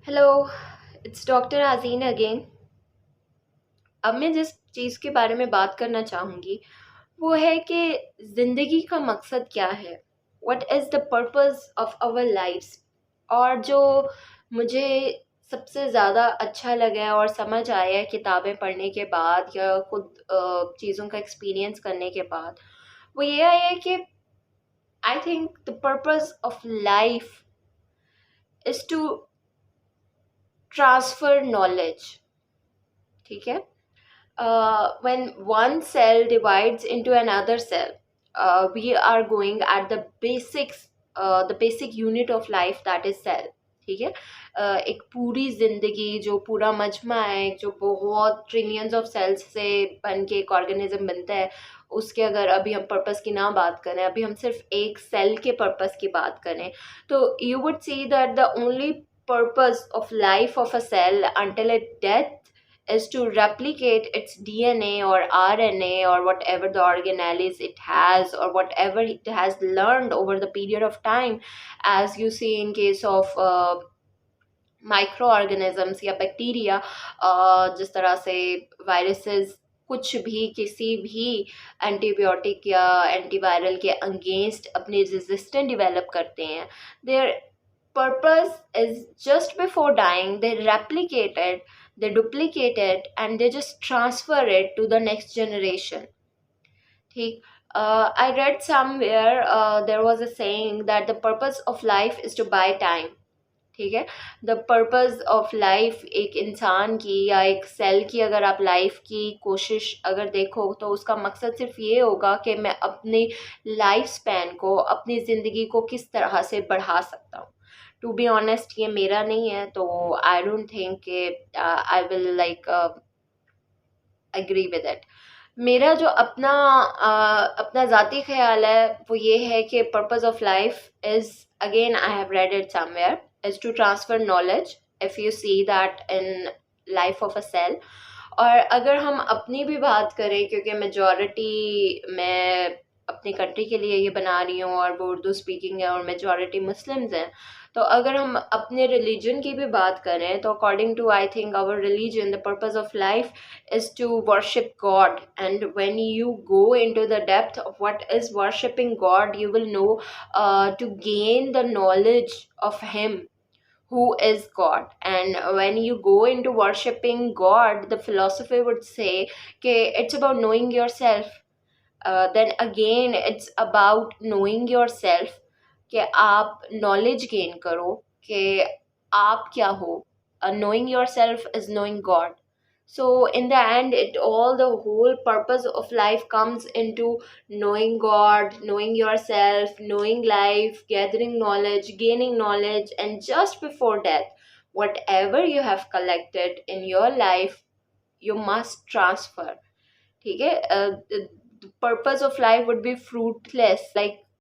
Hello, it's doctor Azeen again. अब मैं जिस चीज़ के बारे में बात करना चाहूँगी वो है कि ज़िंदगी का मकसद क्या है। What is the purpose of our lifes. और जो मुझे सबसे ज़्यादा अच्छा लगा है और समझ आया है किताबें पढ़ने के बाद या खुद चीज़ों का एक्सपीरियंस करने के बाद, वो ये आया है कि I think the purpose of life is to transfer knowledge. ठीक है। When one cell divides into another cell, we are going at the basic unit of life, that is cell. ठीक है। एक पूरी जिंदगी जो पूरा मजमा है, जो बहुत ट्रिलियंस ऑफ सेल्स से बन के एक ऑर्गेनिज्म बनता है, उसके अगर अभी हम पर्पस की ना बात करें, अभी हम सिर्फ एक सेल के पर्पस की बात करें, तो you would see that the only purpose of life of a cell until its death is to replicate its DNA or RNA or whatever the organelles it has or whatever it has learned over the period of time, as you see in case of micro organisms या bacteria. जिस तरह से viruses कुछ भी किसी भी antibiotic या antiviral के अगेंस्ट अपनी रेजिस्टेंट डेवलप करते हैं, there purpose is just before dying they replicate it, they duplicate it, and they just transfer it to the next generation. ठीक। I read somewhere there was a saying that the purpose of life is to buy time. ठीक है। The purpose of life एक इंसान की या एक cell की अगर आप लाइफ की कोशिश अगर देखो तो उसका मकसद सिर्फ ये होगा कि मैं अपनी लाइफ स्पैन को, अपनी ज़िंदगी को किस तरह से बढ़ा सकता हूँ। टू बी ऑनेस्ट ये मेरा नहीं है, तो आई डोंट थिंक कि I will like agree with it. मेरा जो अपना ज़ाती ख्याल है वो ये है कि purpose of life is, again I have read it somewhere, is to transfer knowledge, if you see that in life of a cell. और अगर हम अपनी भी बात करें, क्योंकि मेजॉरिटी मैं अपनी कंट्री के लिए ये बना रही हूँ और वो उर्दू स्पीकिंग है और मेजॉरिटी मुस्लिम्स हैं, तो अगर हम अपने रिलीजन की भी बात करें तो according to I think our religion the purpose of life is to worship God. And when you go into the depth of what is worshiping God, you will know to gain the knowledge of Him who is God. And when you go into worshiping God, the philosophy would say okay, it's about knowing yourself. Then again it's about knowing yourself, कि आप knowledge gain करो कि आप क्या हो. Knowing yourself is knowing God. So in the end, it all the whole purpose of life comes into knowing God, knowing yourself, knowing life, gathering knowledge, gaining knowledge, and just before death, whatever you have collected in your life, you must transfer. ठीक है। The purpose of life would be fruitless, like